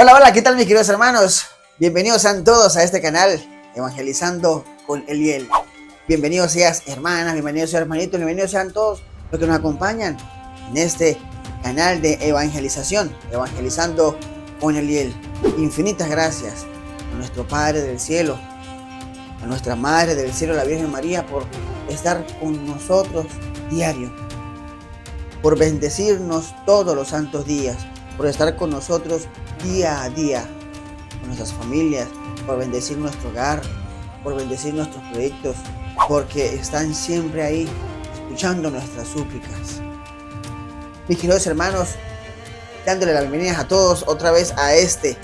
Hola, hola, ¿qué tal mis queridos hermanos? Bienvenidos sean todos a este canal, Evangelizando con Eliel. Bienvenidos seas hermanas, bienvenidos sean hermanitos, bienvenidos sean todos los que nos acompañan en este canal de evangelización, Evangelizando con Eliel. Infinitas gracias a nuestro Padre del Cielo, a nuestra Madre del Cielo, la Virgen María, por estar con nosotros diario, por bendecirnos todos los santos días, por estar con nosotros día a día, con nuestras familias, por bendecir nuestro hogar, por bendecir nuestros proyectos, porque están siempre ahí escuchando nuestras súplicas. Mis queridos hermanos, dándole la bienvenida a todos otra vez a este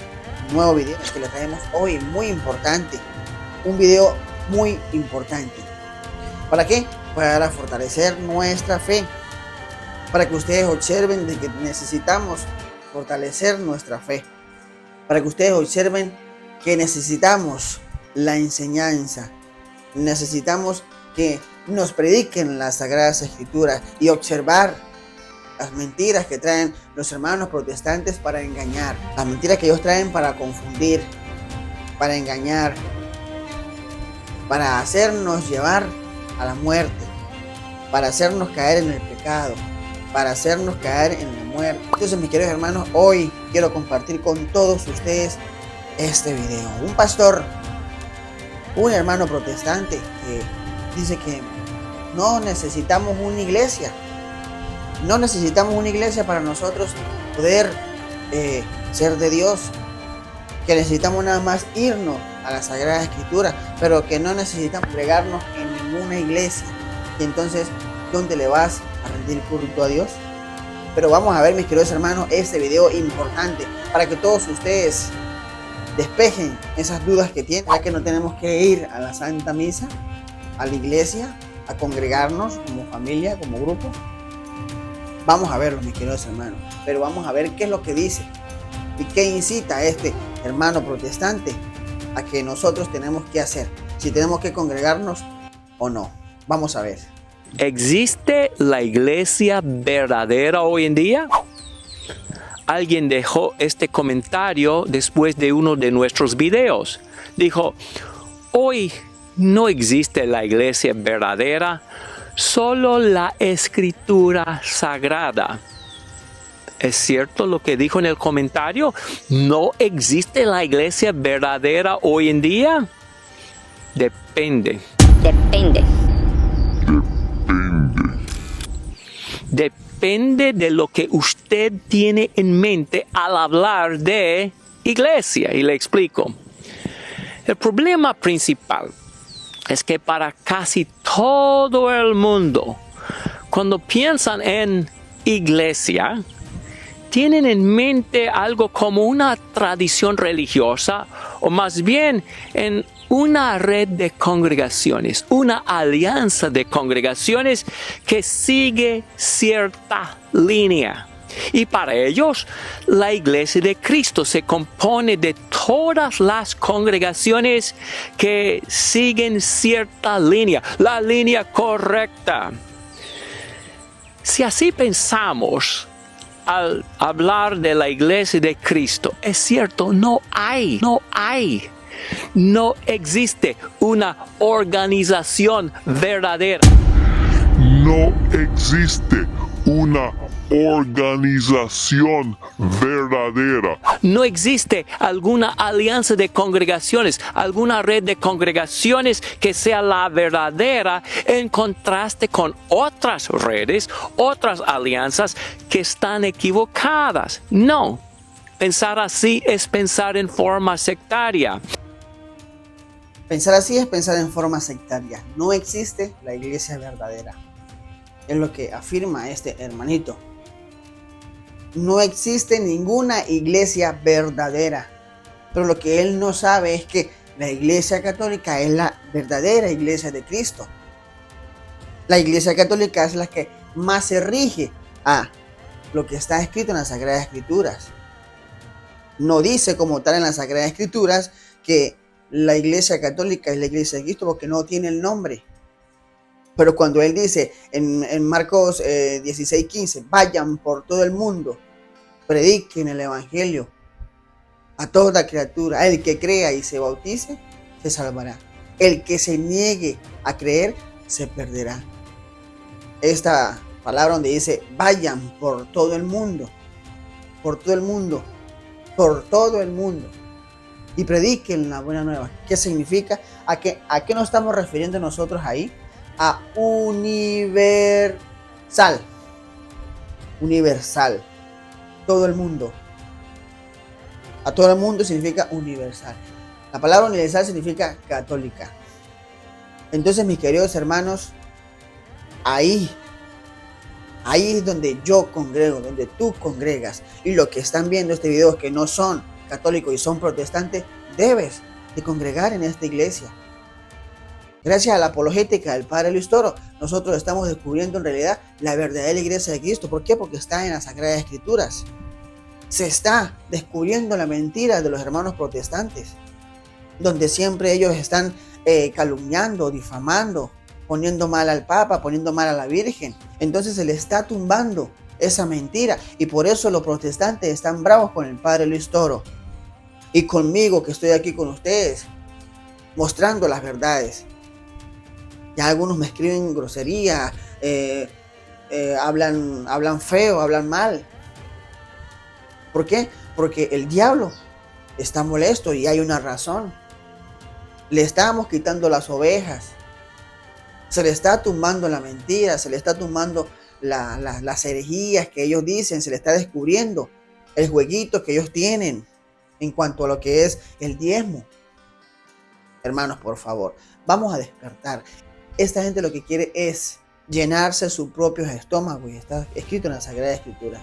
nuevo video que les traemos hoy, muy importante, un video muy importante. ¿Para qué? Para fortalecer nuestra fe, para que ustedes observen de que necesitamos fortalecer nuestra fe, para que ustedes observen que necesitamos la enseñanza, necesitamos que nos prediquen las Sagradas Escrituras y observar las mentiras que traen los hermanos protestantes para engañar, las mentiras que ellos traen para confundir, para engañar, para hacernos llevar a la muerte, para hacernos caer en el pecado, para hacernos caer en la muerte. Entonces, mis queridos hermanos, hoy quiero compartir con todos ustedes este video. Un pastor, un hermano protestante que dice que no necesitamos una iglesia. No necesitamos una iglesia para nosotros poder ser de Dios. Que necesitamos nada más irnos a la Sagrada Escritura, pero que no necesitamos congregarnos en ninguna iglesia. Y entonces, ¿dónde le vas a rendir culto a Dios? Pero vamos a ver, mis queridos hermanos, este video importante para que todos ustedes despejen esas dudas que tienen, ya que no tenemos que ir a la Santa Misa, a la iglesia, a congregarnos como familia, como grupo. Vamos a verlo, mis queridos hermanos, pero vamos a ver qué es lo que dice y qué incita a este hermano protestante a que nosotros tenemos que hacer, si tenemos que congregarnos o no. Vamos a ver. ¿Existe la iglesia verdadera hoy en día? Alguien dejó este comentario después de uno de nuestros videos. Dijo, hoy no existe la iglesia verdadera, solo la escritura sagrada. ¿Es cierto lo que dijo en el comentario? ¿No existe la iglesia verdadera hoy en día? Depende. Depende de lo que usted tiene en mente al hablar de iglesia. Y le explico. El problema principal es que para casi todo el mundo, cuando piensan en iglesia, tienen en mente algo como una tradición religiosa, o más bien en una red de congregaciones, una alianza de congregaciones que sigue cierta línea. Y para ellos, la Iglesia de Cristo se compone de todas las congregaciones que siguen cierta línea, la línea correcta. Si así pensamos, al hablar de la Iglesia de Cristo, es cierto, no existe una organización verdadera. No existe una organización verdadera. No existe alguna alianza de congregaciones, alguna red de congregaciones que sea la verdadera en contraste con otras redes, otras alianzas que están equivocadas. No, pensar así es pensar en forma sectaria. Pensar así es pensar en forma sectaria. No existe la iglesia verdadera. Es lo que afirma este hermanito. No existe ninguna iglesia verdadera. Pero lo que él no sabe es que la iglesia católica es la verdadera iglesia de Cristo. La iglesia católica es la que más se rige a lo que está escrito en las Sagradas Escrituras. No dice como tal en las Sagradas Escrituras que la iglesia católica es la iglesia de Cristo porque no tiene el nombre. Pero cuando él dice en Marcos 16:15, vayan por todo el mundo, prediquen el evangelio a toda criatura. El que crea y se bautice, se salvará. El que se niegue a creer, se perderá. Esta palabra donde dice, vayan por todo el mundo, por todo el mundo, por todo el mundo, y prediquen la buena nueva. ¿Qué significa? ¿A qué nos estamos refiriendo nosotros ahí? A universal. Universal. Todo el mundo. A todo el mundo significa universal. La palabra universal significa católica. Entonces, mis queridos hermanos, ahí es donde yo congrego, donde tú congregas. Y los que están viendo este video que no son católicos y son protestantes, debes de congregar en esta iglesia. Gracias a la apologética del Padre Luis Toro, nosotros estamos descubriendo en realidad la verdadera iglesia de Cristo. ¿Por qué? Porque está en las Sagradas Escrituras. Se está descubriendo la mentira de los hermanos protestantes, donde siempre ellos están calumniando, difamando, poniendo mal al Papa, poniendo mal a la Virgen. Entonces se le está tumbando esa mentira, y por eso los protestantes están bravos con el Padre Luis Toro y conmigo, que estoy aquí con ustedes mostrando las verdades. Ya algunos me escriben grosería, hablan feo, hablan mal. ¿Por qué? Porque el diablo está molesto y hay una razón. Le estamos quitando las ovejas. Se le está tumbando la mentira, se le está tumbando las herejías que ellos dicen, se le está descubriendo el jueguito que ellos tienen en cuanto a lo que es el diezmo. Hermanos, por favor, vamos a despertar. Esta gente lo que quiere es llenarse sus propios estómagos, y está escrito en las Sagradas Escrituras.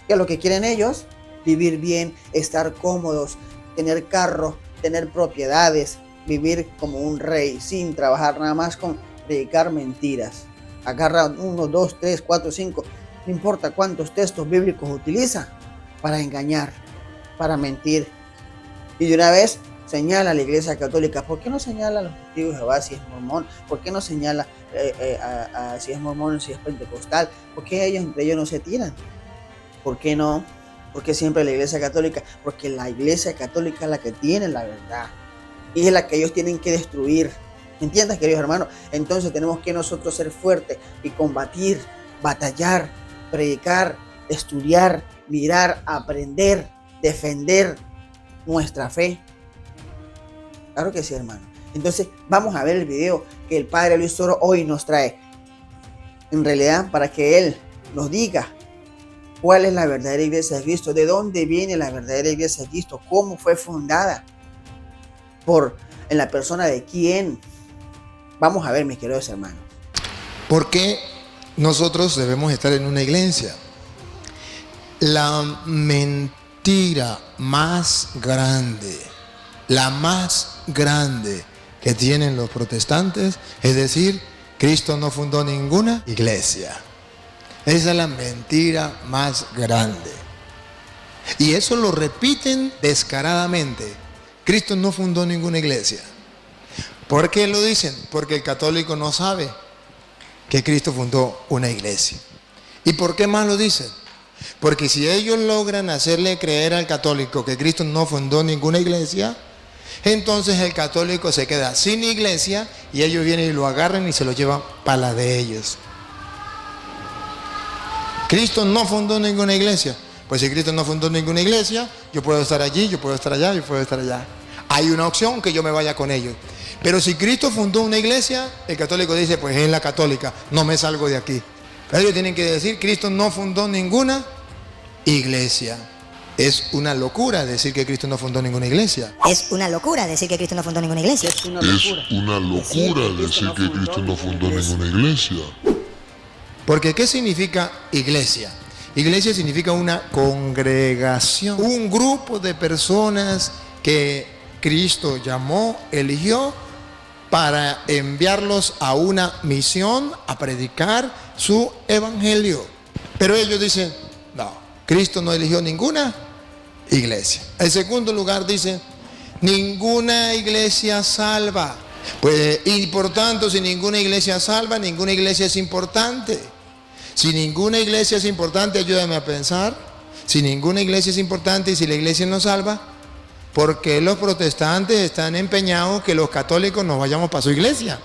¿Qué es lo que quieren ellos? Vivir bien, estar cómodos, tener carros, tener propiedades, vivir como un rey sin trabajar, nada más con predicar mentiras. Agarra 1, 2, 3, 4, 5, no importa cuántos textos bíblicos utiliza para engañar, para mentir. Y de una vez señala a la Iglesia Católica. ¿Por qué no señala a los testigos de Jehová si es mormón? ¿Por qué no señala si es mormón o si es pentecostal? ¿Por qué ellos entre ellos no se tiran? ¿Por qué no? Porque siempre la Iglesia Católica, porque la Iglesia Católica es la que tiene la verdad y es la que ellos tienen que destruir. ¿Entiendes, queridos hermanos? Entonces tenemos que nosotros ser fuertes y combatir, batallar, predicar, estudiar, mirar, aprender, defender nuestra fe. Claro que sí, hermano. Entonces vamos a ver el video que el Padre Luis Toro hoy nos trae. En realidad, para que Él nos diga cuál es la verdadera iglesia de Cristo, de dónde viene la verdadera iglesia de Cristo, cómo fue fundada, en la persona de quién. Vamos a ver, mis queridos hermanos. ¿Por qué nosotros debemos estar en una iglesia? La mentira más grande que tienen los protestantes es decir, Cristo no fundó ninguna iglesia. Esa es la mentira más grande. Y eso lo repiten descaradamente. Cristo no fundó ninguna iglesia. ¿Por qué lo dicen? Porque el católico no sabe que Cristo fundó una iglesia. ¿Y por qué más lo dicen? Porque si ellos logran hacerle creer al católico que Cristo no fundó ninguna iglesia, entonces el católico se queda sin iglesia y ellos vienen y lo agarran y se lo llevan para la de ellos. Cristo no fundó ninguna iglesia. Pues si Cristo no fundó ninguna iglesia, yo puedo estar allí, yo puedo estar allá, yo puedo estar allá. Hay una opción que yo me vaya con ellos. Pero si Cristo fundó una iglesia, el católico dice, pues es la católica, no me salgo de aquí. Pero ellos tienen que decir, Cristo no fundó ninguna iglesia. Es una locura decir que Cristo no fundó ninguna iglesia. Es una locura decir que Cristo no fundó ninguna iglesia. Es una locura decir que Cristo no fundó ninguna iglesia. Porque ¿qué significa iglesia? Iglesia significa una congregación, un grupo de personas que Cristo llamó, eligió para enviarlos a una misión, a predicar su evangelio. Pero ellos dicen, no, Cristo no eligió ninguna iglesia. En segundo lugar dicen, ninguna iglesia salva. Pues, y por tanto, si ninguna iglesia salva, ninguna iglesia es importante. Si ninguna iglesia es importante, ayúdame a pensar, Si ninguna iglesia es importante y si la iglesia nos salva, ¿por qué los protestantes están empeñados que los católicos nos vayamos para su iglesia?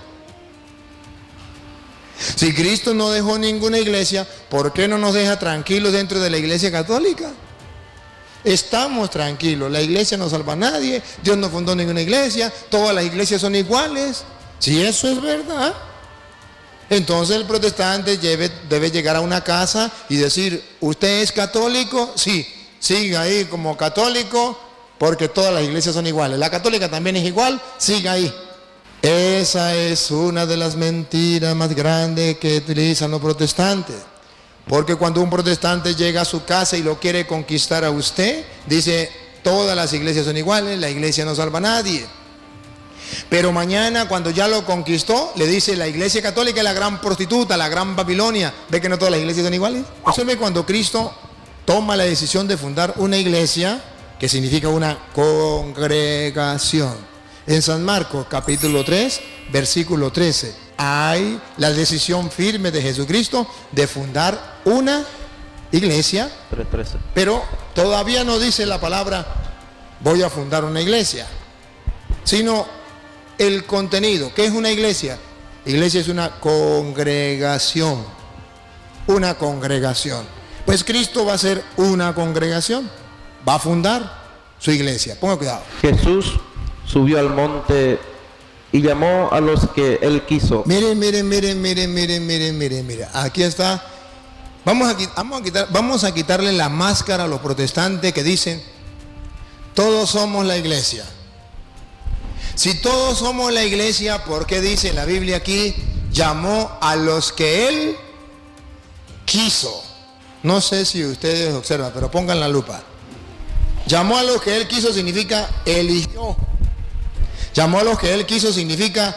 Si Cristo no dejó ninguna iglesia, ¿por qué no nos deja tranquilos dentro de la iglesia católica? Estamos tranquilos, la iglesia no salva a nadie, Dios no fundó ninguna iglesia, todas las iglesias son iguales. Si eso es verdad, entonces el protestante debe llegar a una casa y decir, ¿usted es católico? Sí, siga ahí como católico, porque todas las iglesias son iguales. La católica también es igual, siga ahí. Esa es una de las mentiras más grandes que utilizan los protestantes. Porque cuando un protestante llega a su casa y lo quiere conquistar a usted, dice, todas las iglesias son iguales, la iglesia no salva a nadie. Pero mañana, cuando ya lo conquistó, le dice, la iglesia católica es la gran prostituta, la gran Babilonia. ¿Ve que no todas las iglesias son iguales? Observe cuando Cristo toma la decisión de fundar una iglesia, que significa una congregación. En San Marcos, capítulo 3, versículo 13, hay la decisión firme de Jesucristo de fundar una iglesia, 3:13. pero todavía no dice la palabra, voy a fundar una iglesia, sino el contenido. ¿Qué es una iglesia? Iglesia es una congregación, una congregación. Pues Cristo va a ser una congregación, va a fundar su iglesia. Ponga cuidado. Jesús subió al monte y llamó a los que él quiso. Miren. Aquí está. Vamos a quitarle la máscara a los protestantes que dicen, todos somos la iglesia. Si todos somos la iglesia, ¿por qué dice la Biblia aquí, llamó a los que él quiso? No sé si ustedes observan, pero pongan la lupa. Llamó a los que él quiso significa eligió. Llamó a los que él quiso significa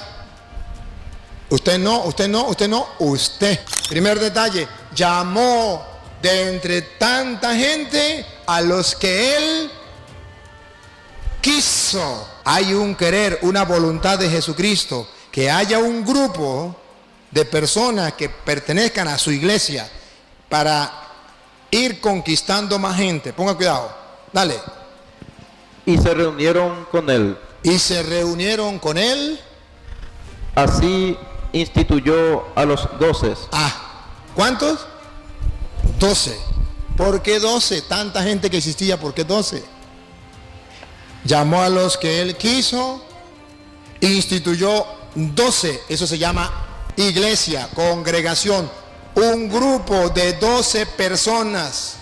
usted no. Primer detalle, llamó de entre tanta gente a los que él quiso. Hay un querer, una voluntad de Jesucristo, que haya un grupo de personas que pertenezcan a su iglesia para ir conquistando más gente. Ponga cuidado, dale. Y se reunieron con él. Y se reunieron con él. Así instituyó a los 12. ¿Cuántos? 12. ¿Por qué 12? Tanta gente que existía, ¿por qué 12? Llamó a los que él quiso, instituyó 12. Eso se llama iglesia, congregación, un grupo de 12 personas.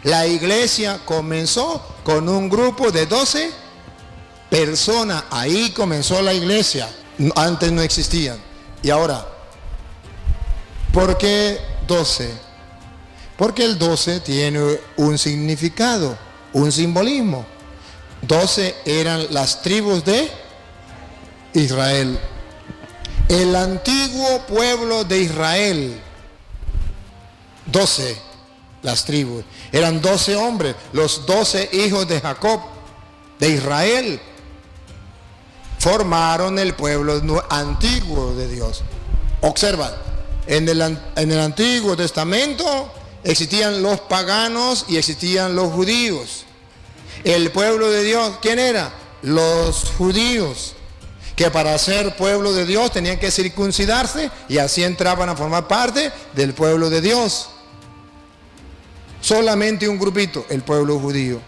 La iglesia comenzó con un grupo de 12 personas. Ahí comenzó la iglesia. Antes no existían. Y ahora, ¿por qué 12? Porque el 12 tiene un significado, un simbolismo. 12 eran las tribus de Israel. El antiguo pueblo de Israel. 12, las tribus. Eran 12 hombres, los 12 hijos de Jacob, de Israel. Formaron el pueblo antiguo de Dios. Observa, en el Antiguo Testamento existían los paganos y existían los judíos. El pueblo de Dios, ¿quién era? Los judíos, que para ser pueblo de Dios tenían que circuncidarse y así entraban a formar parte del pueblo de Dios. Solamente un grupito, el pueblo judío.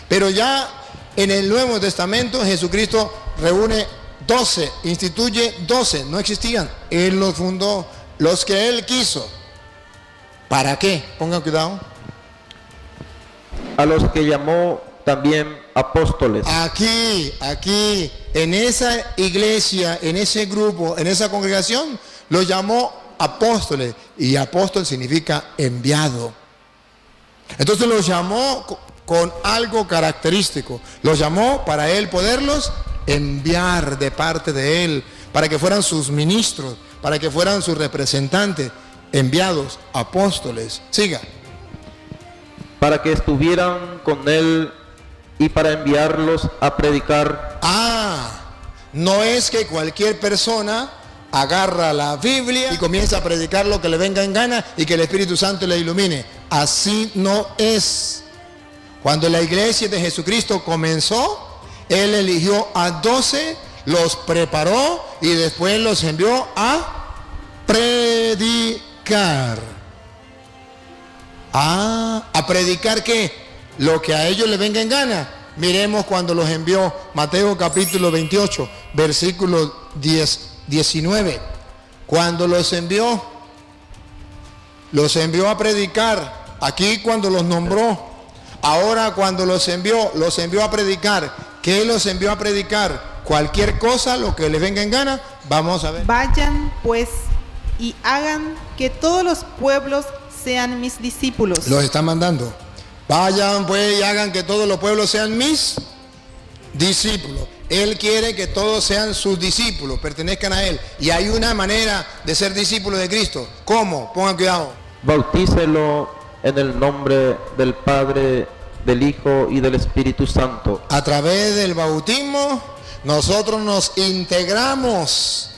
Pero ya en el Nuevo Testamento Jesucristo reúne 12, instituye 12, no existían. Él los fundó, los que él quiso. ¿Para qué? Pongan cuidado. A los que llamó también apóstoles. Aquí, en esa iglesia, en ese grupo, en esa congregación, los llamó apóstoles. Y apóstol significa enviado. Entonces los llamó con algo característico. Los llamó para él poderlos enviar de parte de él, para que fueran sus ministros, para que fueran sus representantes, enviados, apóstoles. Siga. Para que estuvieran con él y para enviarlos a predicar. No es que cualquier persona agarra la Biblia y comienza a predicar lo que le venga en gana y que el Espíritu Santo le ilumine. Así no es. Cuando la iglesia de Jesucristo comenzó, Él eligió a 12, los preparó y después los envió a predicar. ¿A predicar qué? Lo que a ellos les venga en gana. Miremos cuando los envió, Mateo capítulo 28, versículo 19. Cuando los envió a predicar. Aquí cuando los nombró. Ahora cuando los envió a predicar. ¿Qué los envió a predicar? Cualquier cosa, lo que les venga en gana. Vamos a ver. Vayan pues y hagan que todos los pueblos sean mis discípulos. Los está mandando. Vayan pues y hagan que todos los pueblos sean mis discípulos. Él quiere que todos sean sus discípulos, pertenezcan a Él. Y hay una manera de ser discípulo de Cristo. ¿Cómo? Pongan cuidado. Bautícelo en el nombre del Padre, del Hijo y del Espíritu Santo. A través del bautismo, nosotros nos integramos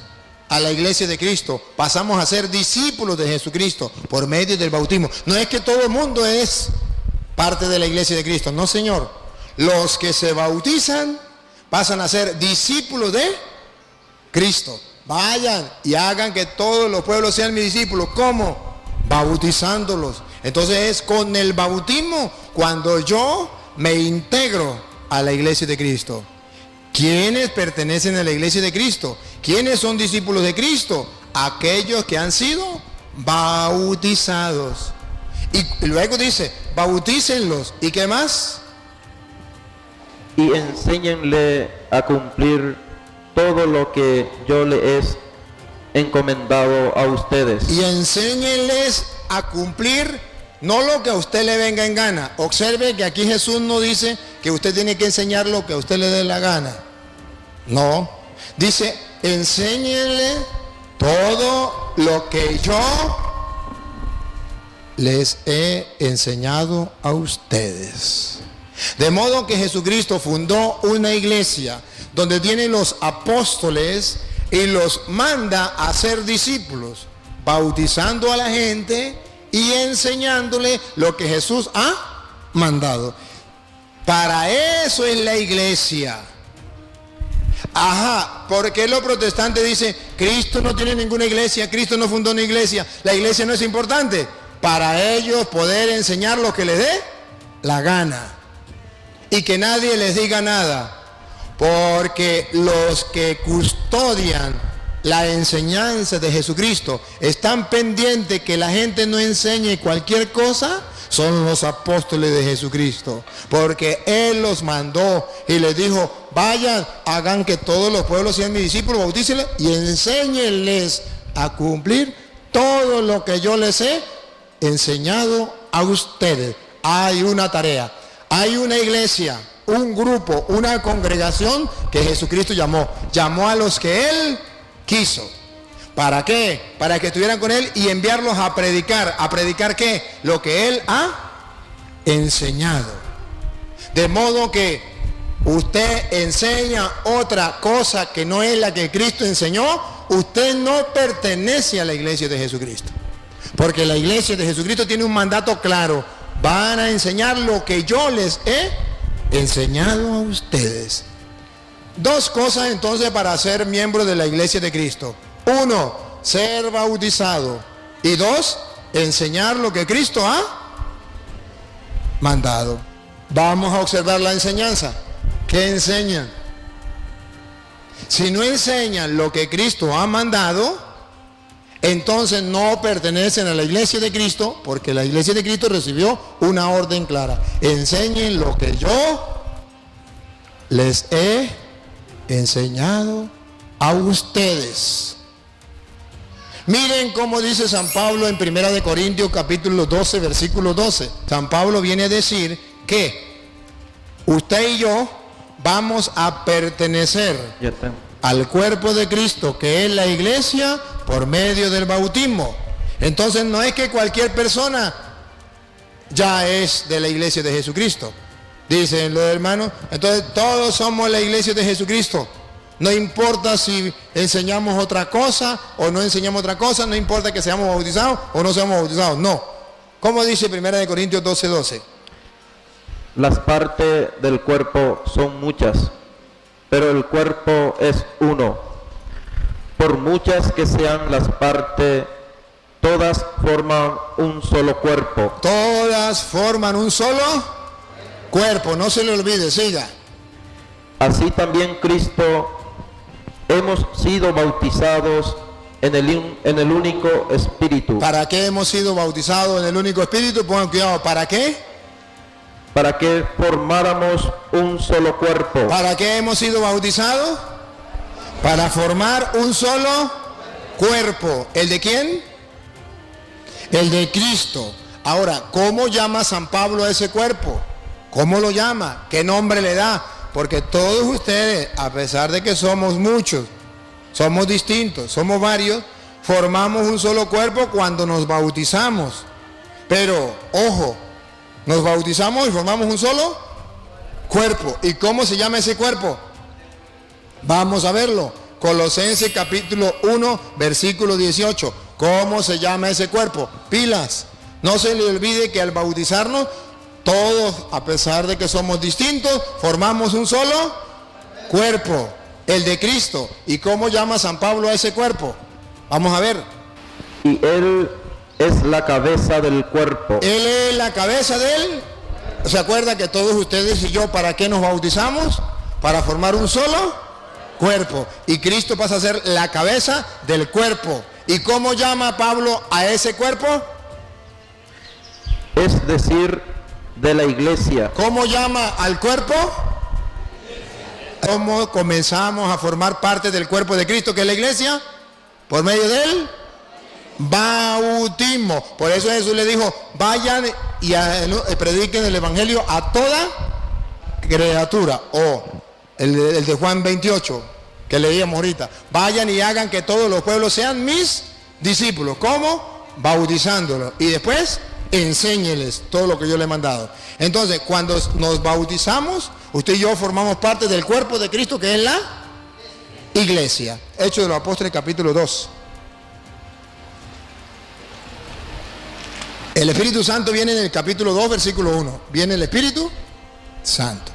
a la iglesia de Cristo. Pasamos a ser discípulos de Jesucristo por medio del bautismo. No es que todo el mundo es parte de la iglesia de Cristo. No, Señor. Los que se bautizan pasan a ser discípulos de Cristo. Vayan y hagan que todos los pueblos sean mis discípulos. ¿Cómo? Bautizándolos. Entonces es con el bautismo cuando yo me integro a la iglesia de Cristo. ¿Quiénes pertenecen a la iglesia de Cristo? ¿Quiénes son discípulos de Cristo? Aquellos que han sido bautizados. Y luego dice, bautícenlos. ¿Y qué más? Y enséñenle a cumplir todo lo que yo les he encomendado a ustedes. Y enséñenles a cumplir no lo que a usted le venga en gana. Observe que aquí Jesús no dice que usted tiene que enseñar lo que a usted le dé la gana. No. Dice, enséñenle todo lo que yo les he enseñado a ustedes. De modo que Jesucristo fundó una iglesia donde tiene los apóstoles y los manda a ser discípulos, bautizando a la gente y enseñándole lo que Jesús ha mandado. Para eso es la iglesia. Ajá, porque los protestantes dicen, Cristo no tiene ninguna iglesia, Cristo no fundó una iglesia, la iglesia no es importante. Para ellos poder enseñar lo que les dé la gana. Y que nadie les diga nada. Porque los que custodian la enseñanza de Jesucristo están pendientes que la gente no enseñe cualquier cosa, son los apóstoles de Jesucristo. Porque Él los mandó y les dijo, vayan, hagan que todos los pueblos sean mis discípulos, bautícenles y enséñenles a cumplir todo lo que yo les he enseñado a ustedes. Hay una tarea, hay una iglesia, un grupo, una congregación que Jesucristo llamó a los que Él quiso. ¿Para qué? Para que estuvieran con Él y enviarlos a predicar. ¿A predicar qué? Lo que Él ha enseñado. De modo que usted enseña otra cosa que no es la que Cristo enseñó, usted no pertenece a la iglesia de Jesucristo. Porque la iglesia de Jesucristo tiene un mandato claro. Van a enseñar lo que yo les he enseñado a ustedes. Dos cosas entonces para ser miembro de la iglesia de Cristo. Uno, ser bautizado. Y dos, enseñar lo que Cristo ha mandado. Vamos a observar la enseñanza. ¿Qué enseñan? Si no enseñan lo que Cristo ha mandado, entonces no pertenecen a la iglesia de Cristo, porque la iglesia de Cristo recibió una orden clara. Enseñen lo que yo les he enseñado a ustedes. Miren cómo dice San Pablo en 1 Corintios capítulo 12, versículo 12. San Pablo viene a decir que usted y yo vamos a pertenecer al cuerpo de Cristo, que es la iglesia, por medio del bautismo. Entonces no es que cualquier persona ya es de la iglesia de Jesucristo. Dicen los hermanos, entonces todos somos la iglesia de Jesucristo. No importa si enseñamos otra cosa o no enseñamos otra cosa, no importa que seamos bautizados o no seamos bautizados, no. ¿Cómo dice 1 Corintios 12, 12? Las partes del cuerpo son muchas, pero el cuerpo es uno. Por muchas que sean las partes, todas forman un solo cuerpo. Todas forman un solo cuerpo, no se le olvide, siga. Así también Cristo hemos sido bautizados en el único Espíritu. ¿Para qué hemos sido bautizados en el único Espíritu? Pongan cuidado, ¿para qué? Para que formáramos un solo cuerpo. ¿Para qué hemos sido bautizados? Para formar un solo cuerpo. ¿El de quién? El de Cristo. Ahora, ¿cómo llama San Pablo a ese cuerpo? ¿Cómo lo llama? ¿Qué nombre le da? Porque todos ustedes, a pesar de que somos muchos, somos distintos, somos varios, formamos un solo cuerpo cuando nos bautizamos. Pero, ojo, nos bautizamos y formamos un solo cuerpo. ¿Y cómo se llama ese cuerpo? Vamos a verlo. Colosenses capítulo 1, versículo 18. ¿Cómo se llama ese cuerpo? Pilas. No se le olvide que al bautizarnos, todos, a pesar de que somos distintos, formamos un solo cuerpo, el de Cristo. ¿Y cómo llama San Pablo a ese cuerpo? Vamos a ver. Y Él es la cabeza del cuerpo. Él es la cabeza de él. ¿Se acuerda que todos ustedes y yo, para qué nos bautizamos? Para formar un solo cuerpo. Y Cristo pasa a ser la cabeza del cuerpo. ¿Y cómo llama Pablo a ese cuerpo? Es decir, de la iglesia. ¿Cómo llama al cuerpo? ¿Cómo comenzamos a formar parte del cuerpo de Cristo, que es la iglesia? Por medio del bautismo. Por eso Jesús le dijo, vayan y prediquen el evangelio a toda criatura. O el de Juan 28, que leíamos ahorita. Vayan y hagan que todos los pueblos sean mis discípulos. ¿Cómo? Bautizándolos. Y después enséñeles todo lo que yo le he mandado. Entonces, cuando nos bautizamos, usted y yo formamos parte del cuerpo de Cristo, que es la iglesia. Hechos de los Apóstoles capítulo 2. El Espíritu Santo viene en el capítulo 2, versículo 1. Viene el Espíritu Santo.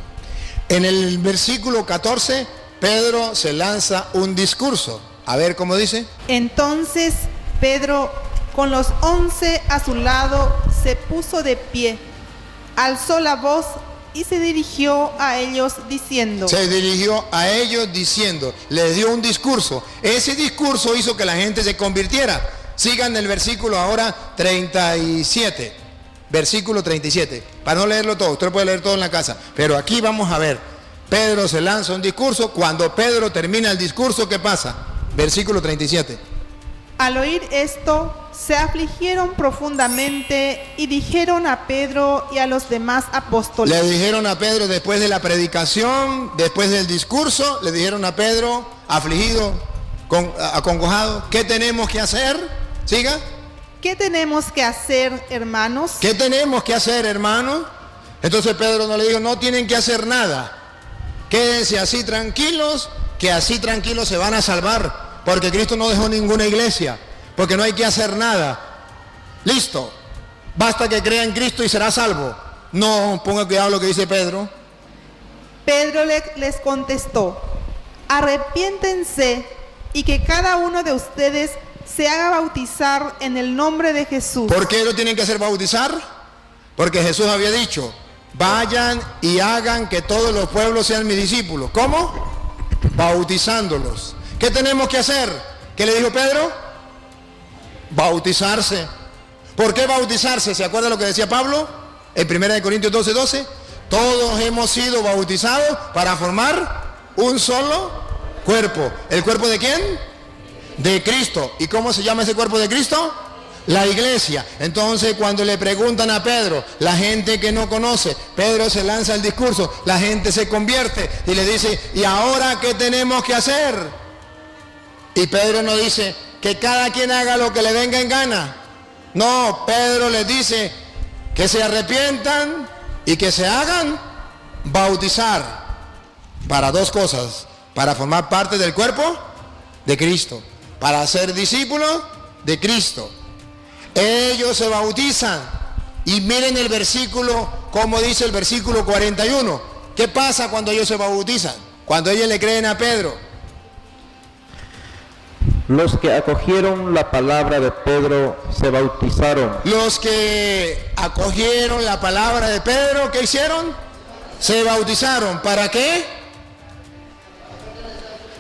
En el versículo 14, Pedro se lanza un discurso. A ver cómo dice. Entonces Pedro, con los 11 a su lado, se puso de pie, alzó la voz y se dirigió a ellos diciendo. Se dirigió a ellos diciendo, les dio un discurso. Ese discurso hizo que la gente se convirtiera. Sigan el versículo ahora 37. Versículo 37. Para no leerlo todo, usted lo puede leer todo en la casa. Pero aquí vamos a ver. Pedro se lanza un discurso. Cuando Pedro termina el discurso, ¿qué pasa? Versículo 37. Al oír esto, se afligieron profundamente y dijeron a Pedro y a los demás apóstoles. Le dijeron a Pedro después de la predicación, después del discurso, le dijeron a Pedro, afligido, acongojado, ¿qué tenemos que hacer? Siga. ¿Qué tenemos que hacer, hermanos? ¿Qué tenemos que hacer, hermanos? Entonces Pedro no le dijo, no tienen que hacer nada. Quédense así tranquilos, que así tranquilos se van a salvar. Porque Cristo no dejó ninguna iglesia. Porque no hay que hacer nada. Listo. Basta que crea en Cristo y será salvo. No, ponga cuidado lo que dice Pedro. Pedro les contestó, arrepiéntense y que cada uno de ustedes se haga bautizar en el nombre de Jesús. ¿Por qué lo tienen que hacer bautizar? Porque Jesús había dicho, vayan y hagan que todos los pueblos sean mis discípulos. ¿Cómo? Bautizándolos. ¿Qué tenemos que hacer? ¿Qué le dijo Pedro? Bautizarse. ¿Por qué bautizarse? ¿Se acuerda lo que decía Pablo? En 1 Corintios 12:12. Todos hemos sido bautizados para formar un solo cuerpo. ¿El cuerpo de quién? De Cristo. ¿Y cómo se llama ese cuerpo de Cristo? La iglesia. Entonces, cuando le preguntan a Pedro, la gente que no conoce, Pedro se lanza el discurso, la gente se convierte y le dice, ¿y ahora qué tenemos que hacer? Y Pedro no dice que cada quien haga lo que le venga en gana. No, Pedro les dice que se arrepientan y que se hagan bautizar para dos cosas: para formar parte del cuerpo de Cristo, para ser discípulos de Cristo. Ellos se bautizan Y miren el versículo, como dice el versículo 41. ¿Qué pasa cuando ellos se bautizan? Cuando ellos le creen a Pedro. Los que acogieron la palabra de Pedro se bautizaron. Los que acogieron la palabra de Pedro, ¿qué hicieron? Se bautizaron. ¿Para qué?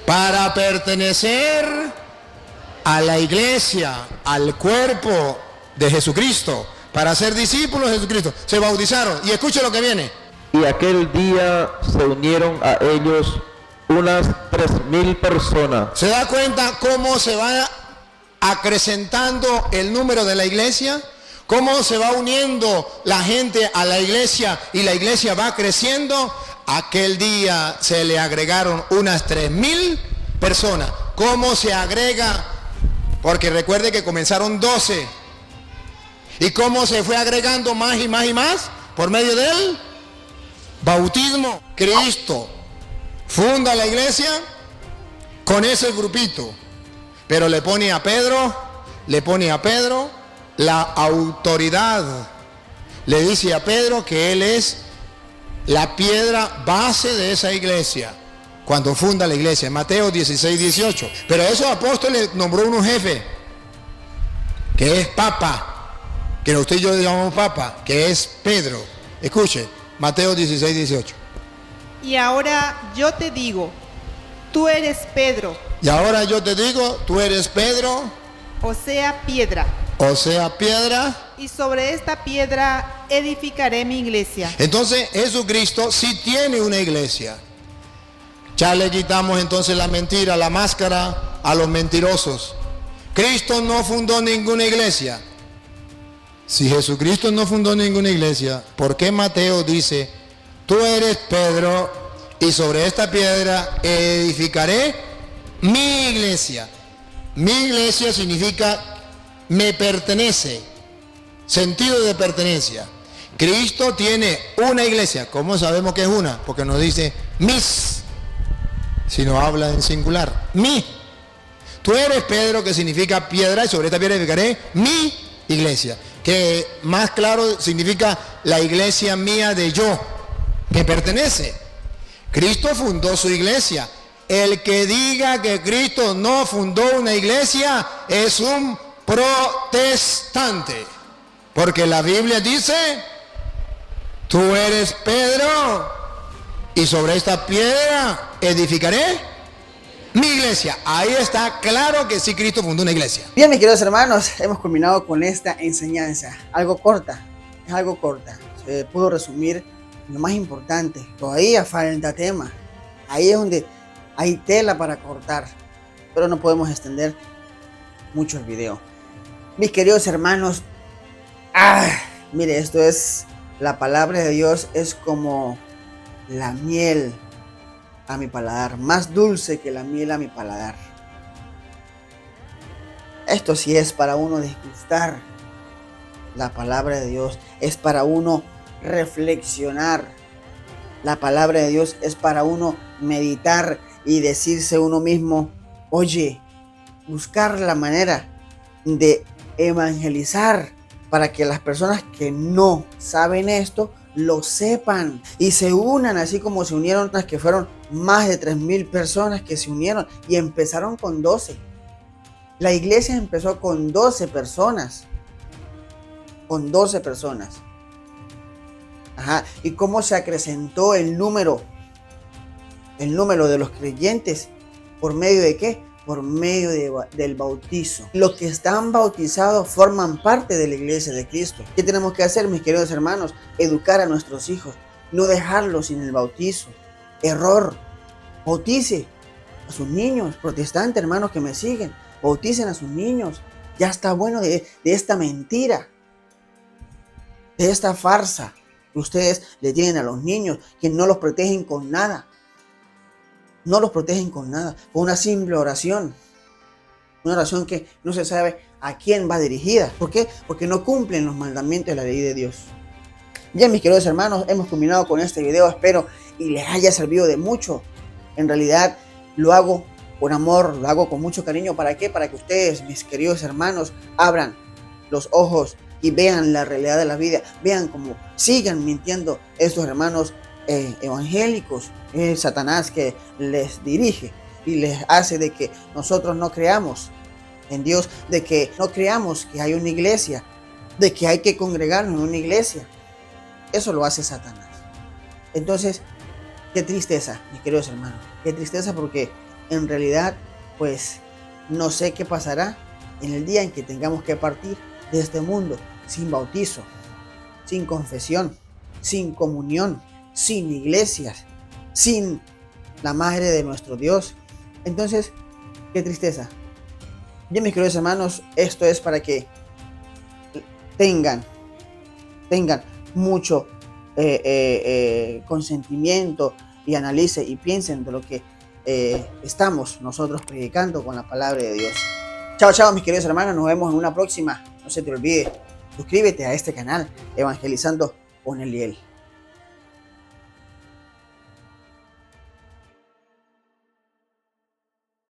Para pertenecer a la iglesia, al cuerpo de Jesucristo, para ser discípulos de Jesucristo. Se bautizaron. Y escuche lo que viene. Y aquel día se unieron a ellos unas 3,000 personas. ¿Se da cuenta cómo se va acrecentando el número de la iglesia? ¿Cómo se va uniendo la gente a la iglesia y la iglesia va creciendo? Aquel día se le agregaron unas 3,000 personas. ¿Cómo se agrega? Porque recuerde que comenzaron 12. ¿Y cómo se fue agregando más y más y más? Por medio del bautismo. Cristo funda la iglesia con ese grupito, pero le pone a Pedro la autoridad. Le dice a Pedro que él es la piedra base de esa iglesia cuando funda la iglesia, Mateo 16:18. Pero a esos apóstoles nombró uno jefe, que es Papa, que usted y yo le llamamos Papa, que es Pedro. Escuche, Mateo 16:18. Y ahora yo te digo, tú eres Pedro, Y ahora yo te digo, tú eres Pedro, o sea, piedra, piedra. y sobre esta piedra edificaré mi iglesia. Entonces Jesucristo sí tiene una iglesia. Ya le quitamos entonces la mentira, la máscara a los mentirosos. Cristo no fundó ninguna iglesia. Si Jesucristo no fundó ninguna iglesia, ¿por qué Mateo dice, tú eres Pedro y sobre esta piedra edificaré mi iglesia? Mi iglesia significa me pertenece, sentido de pertenencia. Cristo tiene una iglesia. ¿Cómo sabemos que es una? Porque nos dice mis, si no habla en singular, mi. Tú eres Pedro, que significa piedra, y sobre esta piedra edificaré mi iglesia, que más claro significa la iglesia mía de yo, que pertenece. Cristo fundó su iglesia. El que diga que Cristo no fundó una iglesia es un protestante, porque la Biblia dice, tú eres Pedro y sobre esta piedra edificaré mi iglesia. Ahí está claro que sí, Cristo fundó una iglesia. Bien, mis queridos hermanos, hemos culminado con esta enseñanza. Algo corta, es algo corta. Se pudo resumir lo más importante. Todavía falta tema. Ahí es donde hay tela para cortar, pero no podemos extender mucho el video. Mis queridos hermanos, mire, esto es, la palabra de Dios es como la miel a mi paladar, más dulce que la miel a mi paladar. Esto sí es para uno disgustar. La palabra de Dios es para uno reflexionar. La palabra de Dios es para uno meditar y decirse uno mismo, oye, buscar la manera de evangelizar para que las personas que no saben esto lo sepan y se unan, así como se unieron las que fueron más de 3,000 personas que se unieron y empezaron con 12. La iglesia empezó con 12 personas. Con 12 personas. ¿Y cómo se acrecentó el número de los creyentes? ¿Por medio de qué? Por medio del bautizo. Los que están bautizados forman parte de la iglesia de Cristo. ¿Qué tenemos que hacer, mis queridos hermanos? Educar a nuestros hijos, no dejarlos sin el bautizo. Error. Bautice a sus niños, protestantes, hermanos que me siguen. Bauticen a sus niños. Ya está bueno de esta mentira, de esta farsa que ustedes le tienen a los niños, que no los protegen con nada. No los protegen con nada, con una simple oración. Una oración que no se sabe a quién va dirigida. ¿Por qué? Porque no cumplen los mandamientos de la ley de Dios. Bien, mis queridos hermanos, hemos culminado con este video. Espero y les haya servido de mucho. En realidad lo hago con amor, lo hago con mucho cariño. ¿Para qué? Para que ustedes, mis queridos hermanos, abran los ojos y vean la realidad de la vida, vean cómo sigan mintiendo estos hermanos evangélicos. Es Satanás que les dirige y les hace de que nosotros no creamos en Dios, de que no creamos que hay una iglesia, de que hay que congregarnos en una iglesia. Eso lo hace Satanás. Entonces, qué tristeza, mis queridos hermanos, qué tristeza, porque en realidad, pues, no sé qué pasará en el día en que tengamos que partir de este mundo sin bautizo, sin confesión, sin comunión, sin iglesias, sin la madre de nuestro Dios. Entonces, qué tristeza. Bien, mis queridos hermanos, esto es para que tengan mucho consentimiento y analicen y piensen de lo que estamos nosotros predicando con la palabra de Dios. Chao, chao, mis queridos hermanos, nos vemos en una próxima. No se te olvide, suscríbete a este canal, Evangelizando con Eliel.